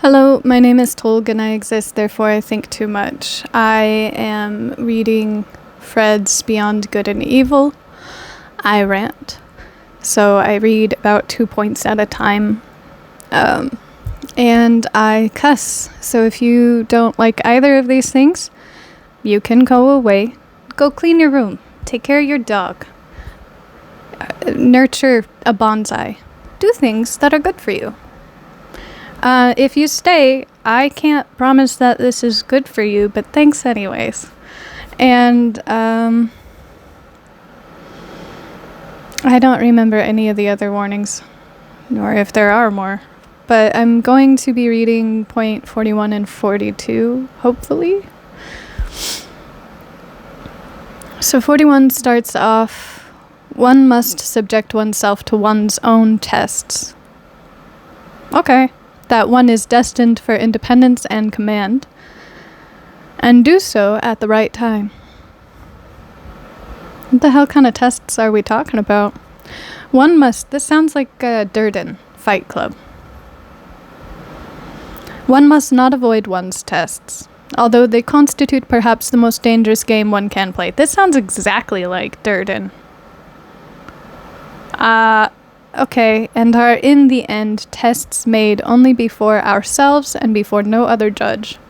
Hello, my name is Tolg and I exist, therefore I think too much. I am reading Fred's Beyond Good and Evil. I rant. So I read about 2 points at a time. And I cuss. So if you don't like either of these things, you can go away. Go clean your room. Take care of your dog. Nurture a bonsai. Do things that are good for you. If you stay, I can't promise that this is good for you, but thanks anyways. And, I don't remember any of the other warnings, nor if there are more. But I'm going to be reading point 41 and 42, hopefully. So 41 starts off, one must subject oneself to one's own tests. Okay. That one is destined for independence and command, and do so at the right time. What the hell kind of tests are we talking about? This sounds like Durden, Fight Club. One must not avoid one's tests, although they constitute perhaps the most dangerous game one can play. This sounds exactly like Durden. Okay, and are in the end tests made only before ourselves and before no other judge.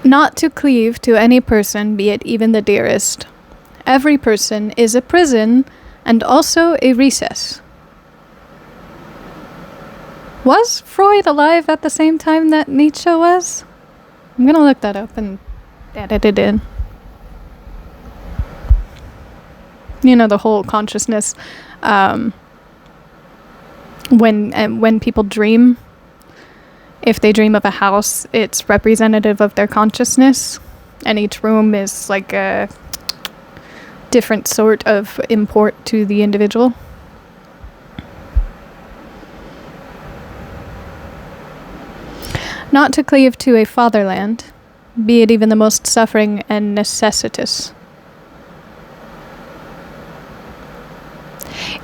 Not to cleave to any person, be it even the dearest. Every person is a prison and also a recess. Was Freud alive at the same time that Nietzsche was? I'm gonna look that up and edit it in. You know, the whole consciousness, when people dream, if they dream of a house, it's representative of their consciousness, and each room is like a different sort of import to the individual. Not to cleave to a fatherland, be it even the most suffering and necessitous.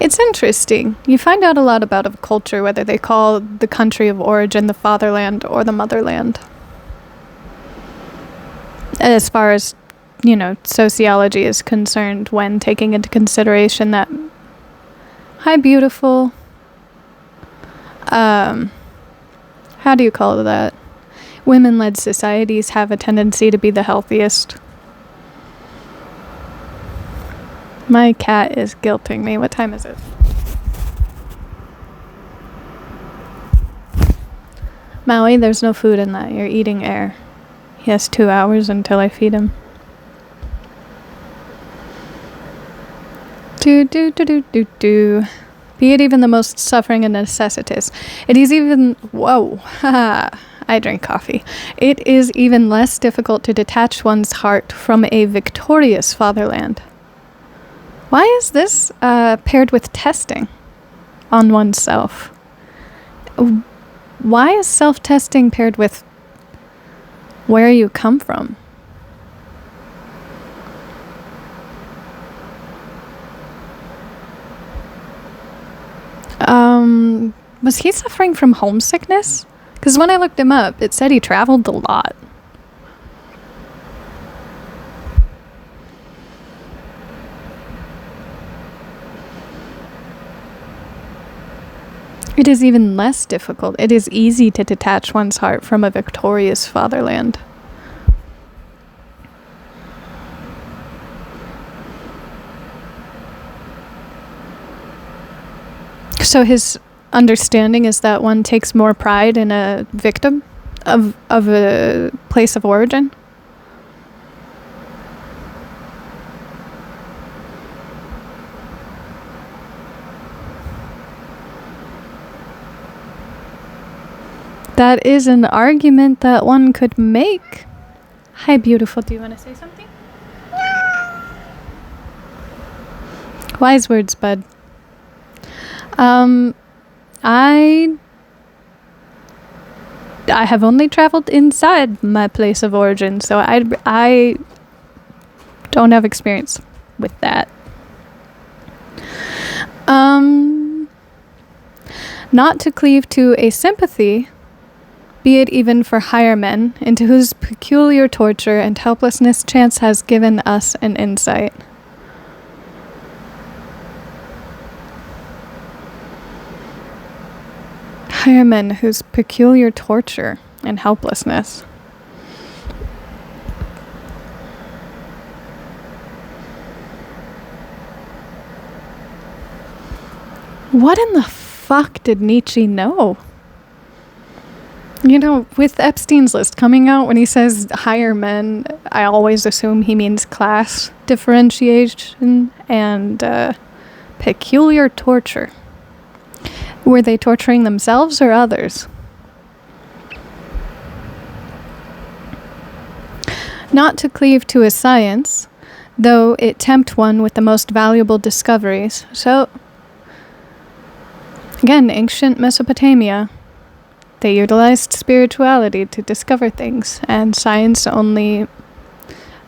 It's interesting. You find out a lot about a culture, whether they call the country of origin the fatherland or the motherland. As far as, sociology is concerned, when taking into consideration that, hi, beautiful, how do you call that? Women-led societies have a tendency to be the healthiest. My cat is guilting me. What time is it? Maui, there's no food in that. You're eating air. He has 2 hours until I feed him. Be it even the most suffering and necessitous. It is even... Whoa. Haha. I drink coffee. It is even less difficult to detach one's heart from a victorious fatherland. Why is this paired with testing on oneself? Why is self-testing paired with where you come from? Was he suffering from homesickness? Because when I looked him up, it said he traveled a lot. It is even less difficult. It is easy to detach one's heart from a victorious fatherland. So his understanding is that one takes more pride in a victim of a place of origin. That is an argument that one could make. Hi, beautiful. Do you want to say something? Wise words, bud. I have only traveled inside my place of origin, so I don't have experience with that. Not to cleave to a sympathy, be it even for higher men, into whose peculiar torture and helplessness chance has given us an insight. Higher men whose peculiar torture and helplessness. What in the fuck did Nietzsche know? You know, with Epstein's List coming out, when he says higher men, I always assume he means class differentiation and peculiar torture. Were they torturing themselves or others? Not to cleave to a science, though it tempt one with the most valuable discoveries. So, again, ancient Mesopotamia, they utilized spirituality to discover things, and science only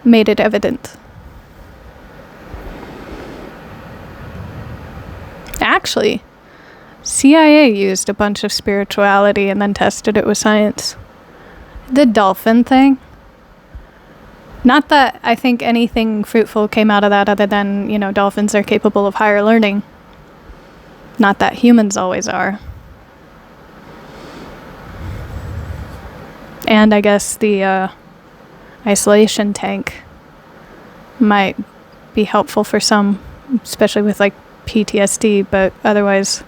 made it evident. Actually, CIA used a bunch of spirituality and then tested it with science. The dolphin thing. Not that I think anything fruitful came out of that other than, you know, dolphins are capable of higher learning. Not that humans always are. And I guess the isolation tank might be helpful for some, especially with like PTSD, but otherwise,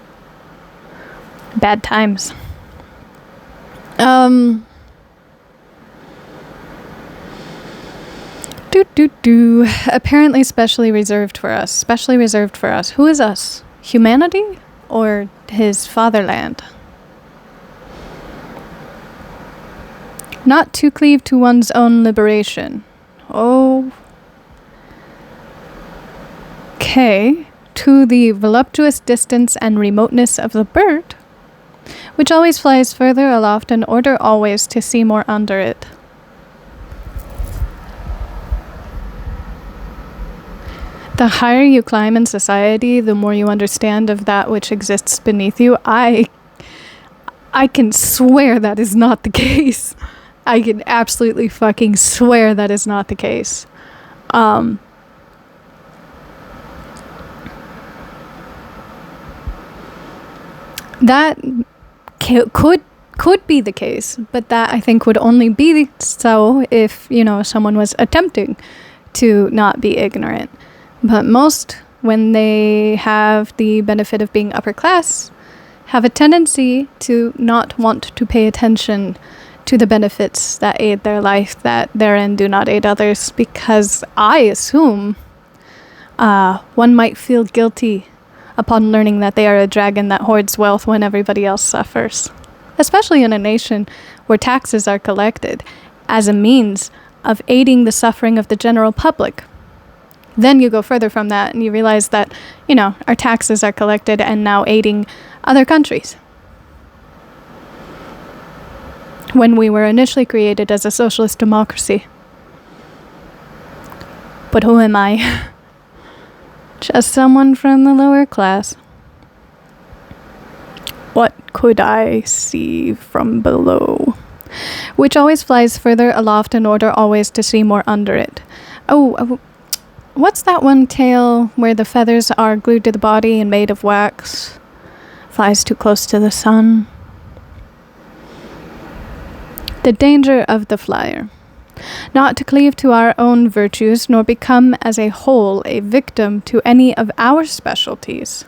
bad times. Apparently specially reserved for us. Specially reserved for us. Who is us? Humanity or his fatherland? Not to cleave to one's own liberation. Oh. Okay. To the voluptuous distance and remoteness of the bird, which always flies further aloft in order always to see more under it. The higher you climb in society, the more you understand of that which exists beneath you. I can swear that is not the case. I can absolutely fucking swear that is not the case. That could be the case, but that I think would only be so if, you know, someone was attempting to not be ignorant. But most, when they have the benefit of being upper class, have a tendency to not want to pay attention to the benefits that aid their life that therein do not aid others, because I assume one might feel guilty upon learning that they are a dragon that hoards wealth when everybody else suffers. Especially in a nation where taxes are collected as a means of aiding the suffering of the general public. Then you go further from that and you realize that, you know, our taxes are collected and now aiding other countries. When we were initially created as a socialist democracy. But who am I? Just someone from the lower class. What could I see from below? Which always flies further aloft in order always to see more under it. Oh, what's that one tale where the feathers are glued to the body and made of wax? Flies too close to the sun. The danger of the flyer. Not to cleave to our own virtues, nor become as a whole a victim to any of our specialties.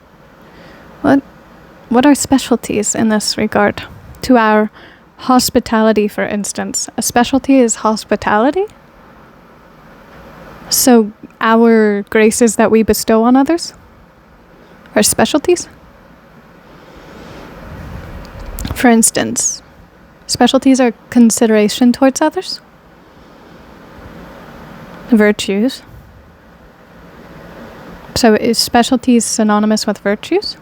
What are specialties in this regard? To our hospitality, for instance. A specialty is hospitality? So our graces that we bestow on others are specialties? For instance, specialties are consideration towards others? Virtues. So is specialties synonymous with virtues?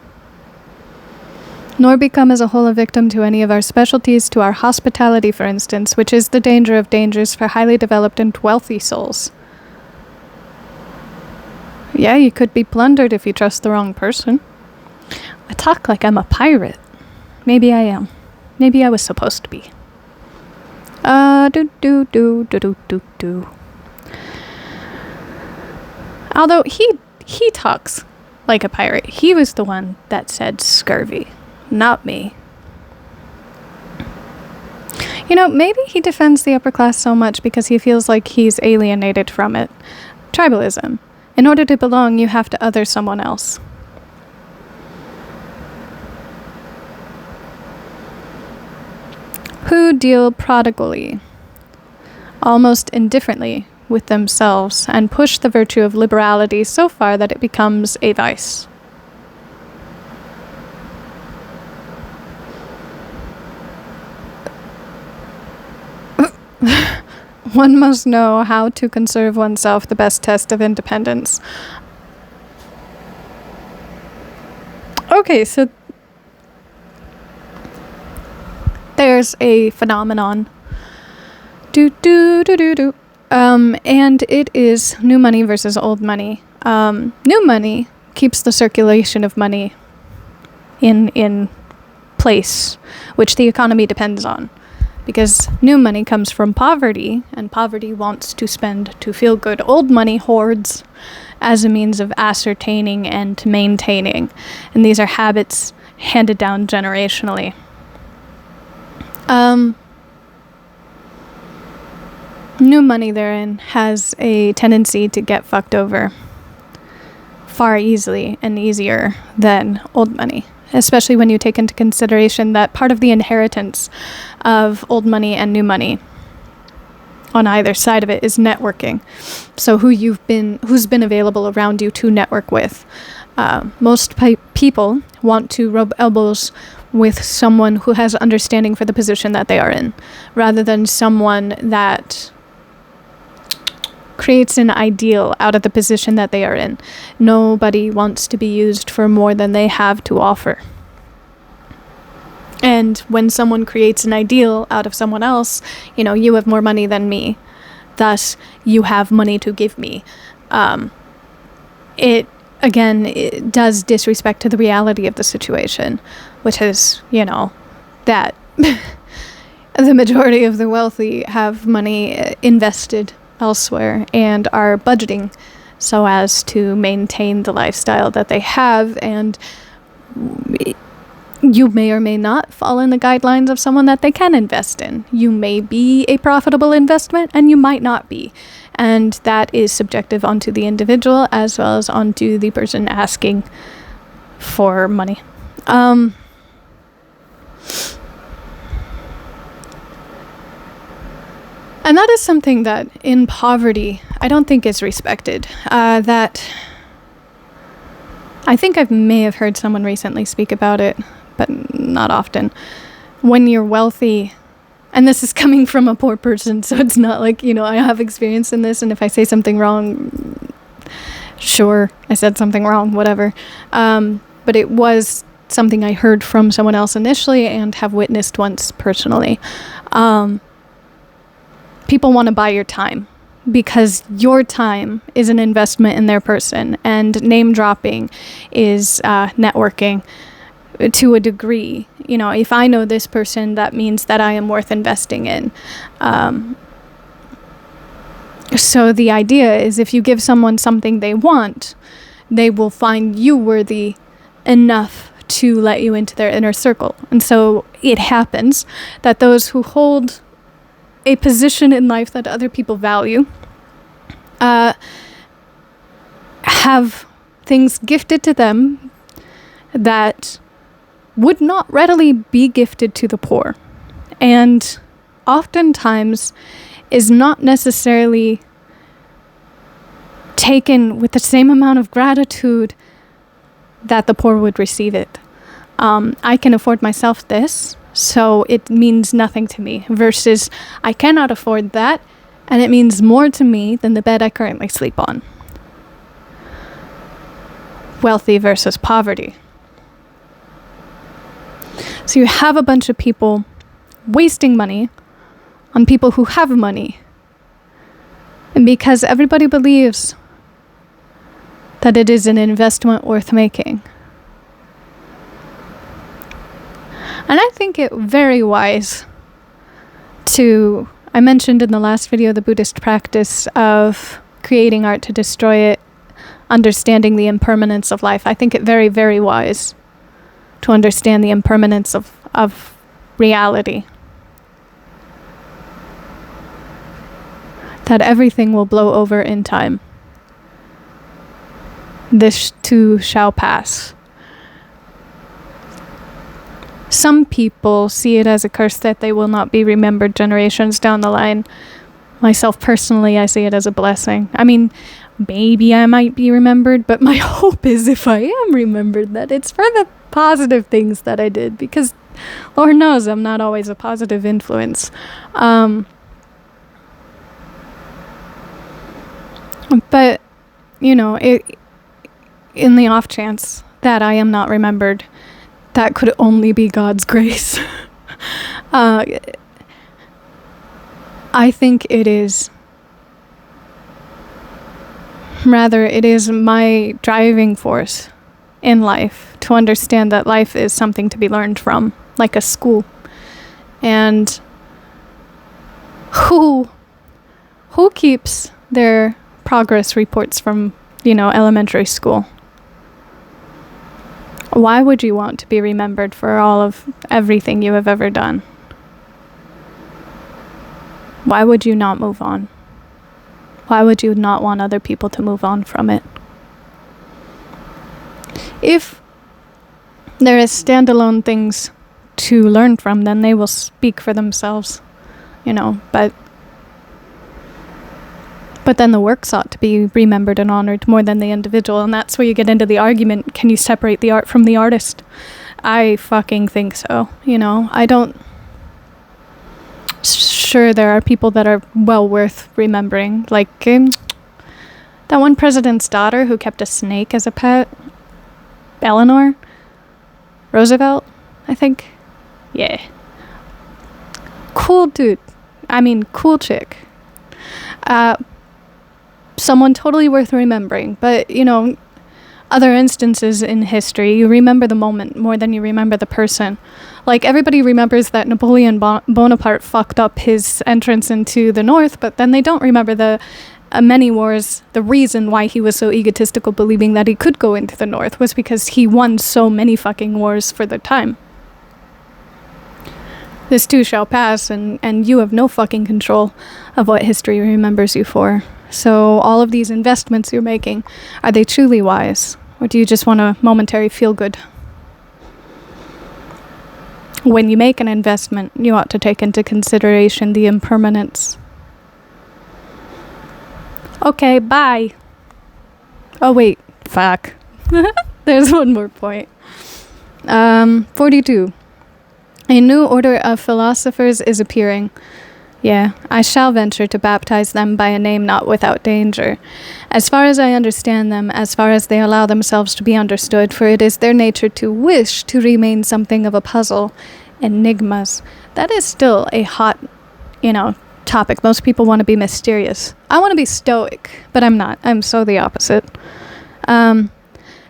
Nor become as a whole a victim to any of our specialties, to our hospitality, for instance, which is the danger of dangers for highly developed and wealthy souls. Yeah, you could be plundered if you trust the wrong person. I talk like I'm a pirate. Maybe I am. Maybe I was supposed to be. Do. Although he talks like a pirate. He was the one that said scurvy, not me. You know, maybe he defends the upper class so much because he feels like he's alienated from it. Tribalism. In order to belong, you have to other someone else. Who deal prodigally, almost indifferently, with themselves and push the virtue of liberality so far that it becomes a vice. One must know how to conserve oneself, the best test of independence. Okay, so there's a phenomenon. And it is new money versus old money. New money keeps the circulation of money in place, which the economy depends on. Because new money comes from poverty, and poverty wants to spend to feel good. Old money hoards as a means of ascertaining and maintaining. And these are habits handed down generationally. New money therein has a tendency to get fucked over far easily and easier than old money, especially when you take into consideration that part of the inheritance of old money and new money on either side of it is networking. So who's been available around you to network with. Most people want to rub elbows with someone who has understanding for the position that they are in, rather than someone that creates an ideal out of the position that they are in. Nobody wants to be used for more than they have to offer. And when someone creates an ideal out of someone else, you have more money than me, thus you have money to give me. It does disrespect to the reality of the situation, which is, that the majority of the wealthy have money invested elsewhere and are budgeting so as to maintain the lifestyle that they have, and you may or may not fall in the guidelines of someone that they can invest in. You may be a profitable investment and you might not be, and that is subjective onto the individual as well as onto the person asking for money. And that is something that in poverty I don't think is respected. That I think I may have heard someone recently speak about it, but not often. When you're wealthy, and this is coming from a poor person, so it's not like, I have experience in this, and if I say something wrong, sure, I said something wrong, whatever. But it was something I heard from someone else initially and have witnessed once personally. People want to buy your time because your time is an investment in their person, and name dropping is networking to a degree. If I know this person, that means that I am worth investing in. So the idea is if you give someone something they want, they will find you worthy enough to let you into their inner circle. And so it happens that those who hold a position in life that other people value have things gifted to them that would not readily be gifted to the poor, and oftentimes is not necessarily taken with the same amount of gratitude that the poor would receive it. I can afford myself this, so it means nothing to me, versus I cannot afford that, and it means more to me than the bed I currently sleep on. Wealthy versus poverty. So you have a bunch of people wasting money on people who have money. And because everybody believes that it is an investment worth making. And I think it very wise to, I mentioned in the last video the Buddhist practice of creating art to destroy it, understanding the impermanence of life. I think it very, very wise to understand the impermanence of reality. That everything will blow over in time. This too shall pass. Some people see it as a curse that they will not be remembered generations down the line. Myself personally, I see it as a blessing. I mean, maybe I might be remembered, but my hope is if I am remembered that it's for the positive things that I did, because Lord knows I'm not always a positive influence. But, you know, in the off chance that I am not remembered, that could only be God's grace. I think it is my driving force in life to understand that life is something to be learned from, like a school. And who keeps their progress reports from, elementary school? Why would you want to be remembered for all of everything you have ever done? Why would you not move on? Why would you not want other people to move on from it? If there is standalone things to learn from, then they will speak for themselves, but then the works ought to be remembered and honored more than the individual, and that's where you get into the argument, can you separate the art from the artist? I fucking think so, I don't... Sure, there are people that are well worth remembering, like that one president's daughter who kept a snake as a pet, Eleanor Roosevelt, I think. Yeah. Cool dude. Cool chick. Someone totally worth remembering, but other instances in history, you remember the moment more than you remember the person. Like, everybody remembers that Napoleon Bonaparte fucked up his entrance into the North, but then they don't remember the many wars. The reason why he was so egotistical believing that he could go into the North was because he won so many fucking wars for the time. This too shall pass, and you have no fucking control of what history remembers you for. So all of these investments you're making, are they truly wise? Or do you just want a momentary feel-good? When you make an investment, you ought to take into consideration the impermanence. Okay, bye. Oh wait, fuck. There's one more point. 42. A new order of philosophers is appearing. Yeah, I shall venture to baptize them by a name not without danger. As far as I understand them, as far as they allow themselves to be understood, for it is their nature to wish to remain something of a puzzle, enigmas. That is still a hot, topic. Most people want to be mysterious. I want to be stoic, but I'm not. I'm so the opposite.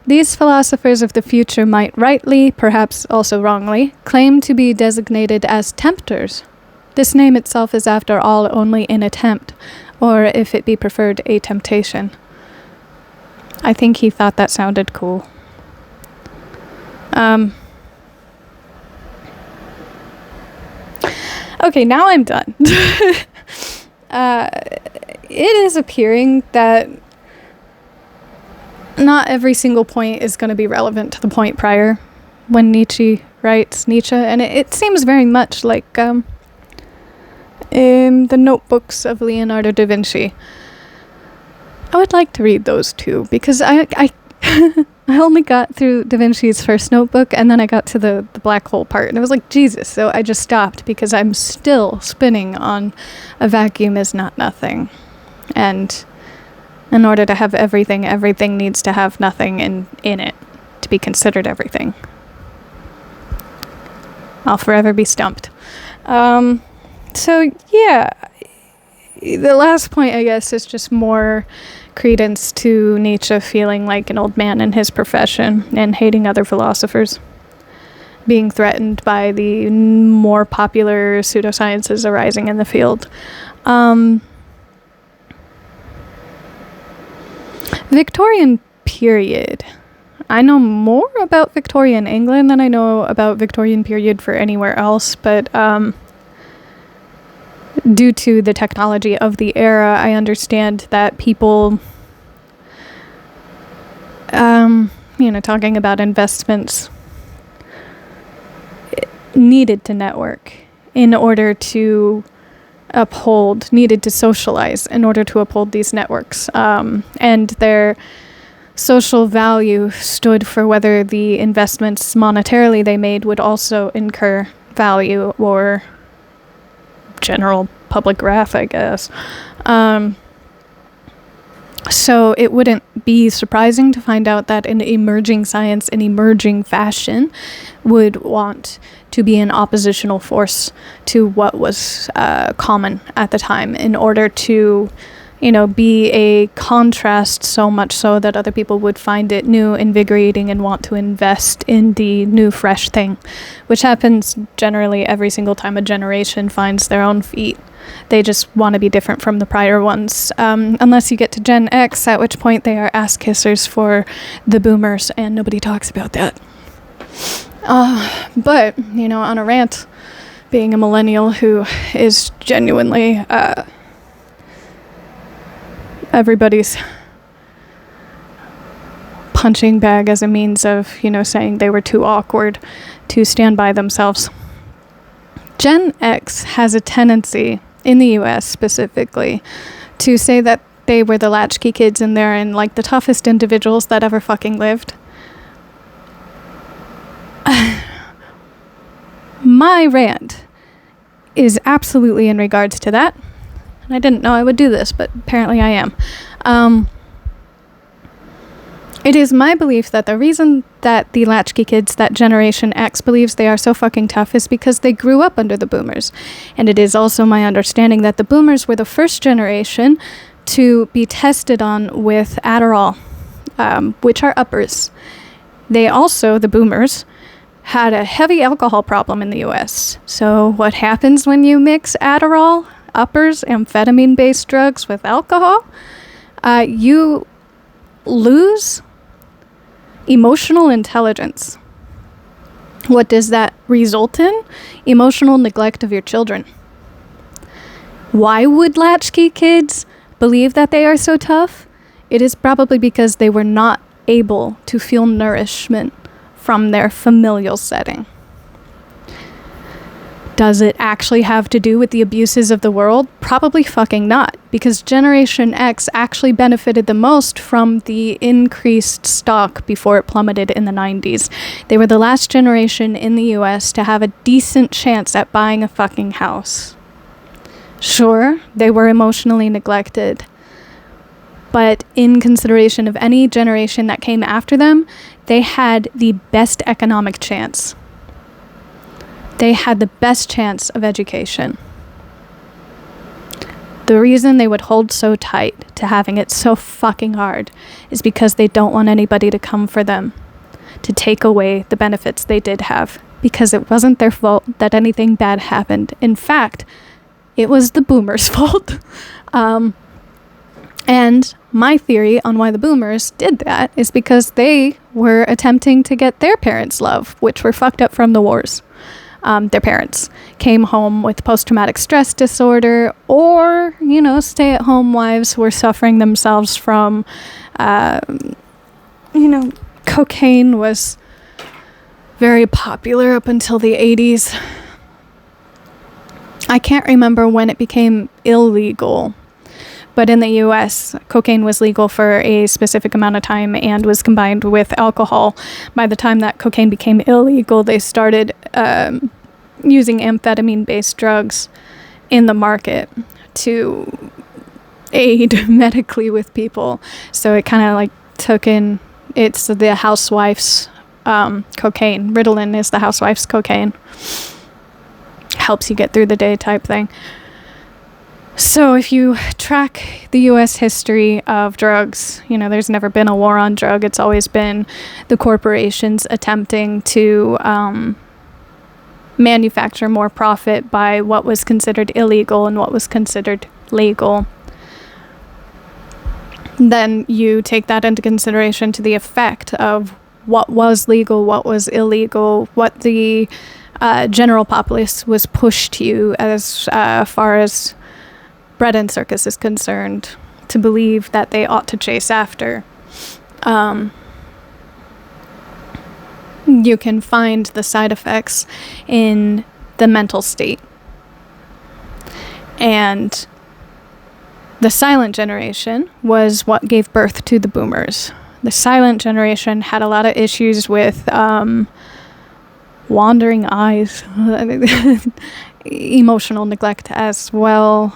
These philosophers of the future might rightly, perhaps also wrongly, claim to be designated as tempters. This name itself is after all only an attempt, or if it be preferred, a temptation. I think he thought that sounded cool. Okay, now I'm done. It is appearing that not every single point is going to be relevant to the point prior when Nietzsche writes Nietzsche, and it seems very much like in the notebooks of Leonardo da Vinci. I would like to read those too, because I only got through Da Vinci's first notebook, and then I got to the black hole part, and it was like, Jesus, so I just stopped, because I'm still spinning on a vacuum is not nothing. And in order to have everything needs to have nothing in it to be considered everything. I'll forever be stumped. So, yeah, the last point, I guess, is just more credence to Nietzsche feeling like an old man in his profession and hating other philosophers. being threatened by the more popular pseudosciences arising in the field. Victorian period. I know more about Victorian England than I know about Victorian period for anywhere else, but due to the technology of the era, I understand that people, talking about investments, needed to network in order to needed to socialize in order to uphold these networks. And their social value stood for whether the investments monetarily they made would also incur value or general public wrath, I guess. So it wouldn't be surprising to find out that an emerging science, an emerging fashion, would want to be an oppositional force to what was common at the time in order to, be a contrast, so much so that other people would find it new, invigorating, and want to invest in the new, fresh thing, which happens generally every single time a generation finds their own feet. They just want to be different from the prior ones, unless you get to Gen X, at which point they are ass-kissers for the boomers, and nobody talks about that. But, on a rant, being a millennial who is genuinely everybody's punching bag as a means of, saying they were too awkward to stand by themselves. Gen X has a tendency, in the US specifically, to say that they were the latchkey kids and they're the toughest individuals that ever fucking lived. My rant is absolutely in regards to that. And I didn't know I would do this, but apparently I am. It is my belief that the reason that the latchkey kids, that Generation X, believes they are so fucking tough is because they grew up under the boomers. And it is also my understanding that the boomers were the first generation to be tested on with Adderall, which are uppers. They also, the boomers, had a heavy alcohol problem in the US. So what happens when you mix Adderall, uppers, amphetamine-based drugs with alcohol? You lose emotional intelligence. What does that result in? Emotional neglect of your children. Why would latchkey kids believe that they are so tough? It is probably because they were not able to feel nourishment from their familial setting. Does it actually have to do with the abuses of the world? Probably fucking not, because Generation X actually benefited the most from the increased stock before it plummeted in the 90s. They were the last generation in the US to have a decent chance at buying a fucking house. Sure, they were emotionally neglected, but in consideration of any generation that came after them, they had the best economic chance. They had the best chance of education. The reason they would hold so tight to having it so fucking hard is because they don't want anybody to come for them, to take away the benefits they did have, because it wasn't their fault that anything bad happened. In fact, it was the boomers' fault. And my theory on why the boomers did that is because they were attempting to get their parents' love, which were fucked up from the wars. Their parents came home with post-traumatic stress disorder, or, stay-at-home wives who were suffering themselves from, cocaine was very popular up until the 80s. I can't remember when it became illegal, but in the US, cocaine was legal for a specific amount of time and was combined with alcohol. By the time that cocaine became illegal, they started using amphetamine-based drugs in the market to aid medically with people. So it kind of took in, it's the housewife's cocaine. Ritalin is the housewife's cocaine. Helps you get through the day type thing. So if you track the U.S. history of drugs, there's never been a war on drug. It's always been the corporations attempting to manufacture more profit by what was considered illegal and what was considered legal. Then you take that into consideration to the effect of what was legal, what was illegal, what the general populace was pushed to as far as bread and circus is concerned, to believe that they ought to chase after. You can find the side effects in the mental state. And the silent generation was what gave birth to the boomers. The silent generation had a lot of issues with wandering eyes, emotional neglect as well,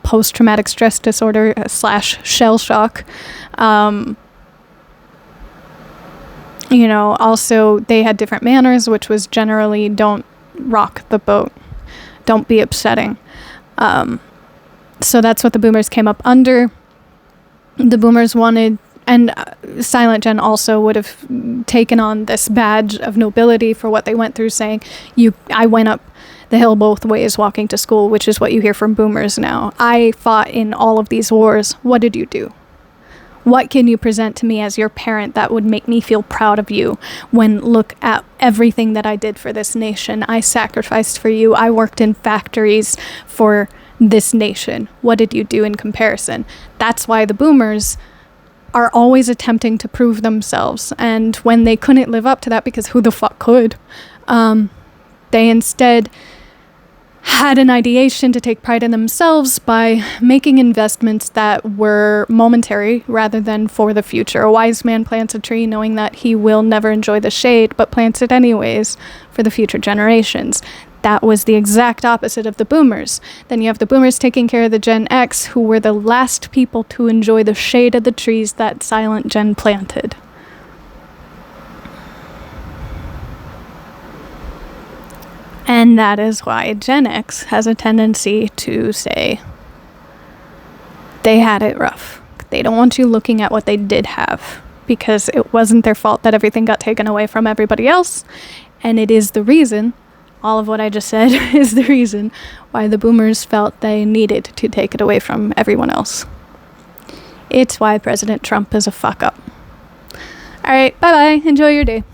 post-traumatic stress disorder / shell shock. Also they had different manners, which was generally don't rock the boat, don't be upsetting. So that's what the boomers came up under. The boomers wanted, and Silent Gen also would have taken on this badge of nobility for what they went through, saying, I went up the hill both ways walking to school, which is what you hear from boomers now. I fought in all of these wars. What did you do? What can you present to me as your parent that would make me feel proud of you when look at everything that I did for this nation? I sacrificed for you. I worked in factories for this nation. What did you do in comparison? That's why the boomers are always attempting to prove themselves. And when they couldn't live up to that, because who the fuck could, they instead had an ideation to take pride in themselves by making investments that were momentary rather than for the future. A wise man plants a tree knowing that he will never enjoy the shade, but plants it anyways for the future generations. That was the exact opposite of the boomers. Then you have the boomers taking care of the Gen X, who were the last people to enjoy the shade of the trees that Silent Gen planted. And that is why Gen X has a tendency to say they had it rough. They don't want you looking at what they did have, because it wasn't their fault that everything got taken away from everybody else. And it is the reason, all of what I just said is the reason why the boomers felt they needed to take it away from everyone else. It's why President Trump is a fuck up. All right, bye-bye. Enjoy your day.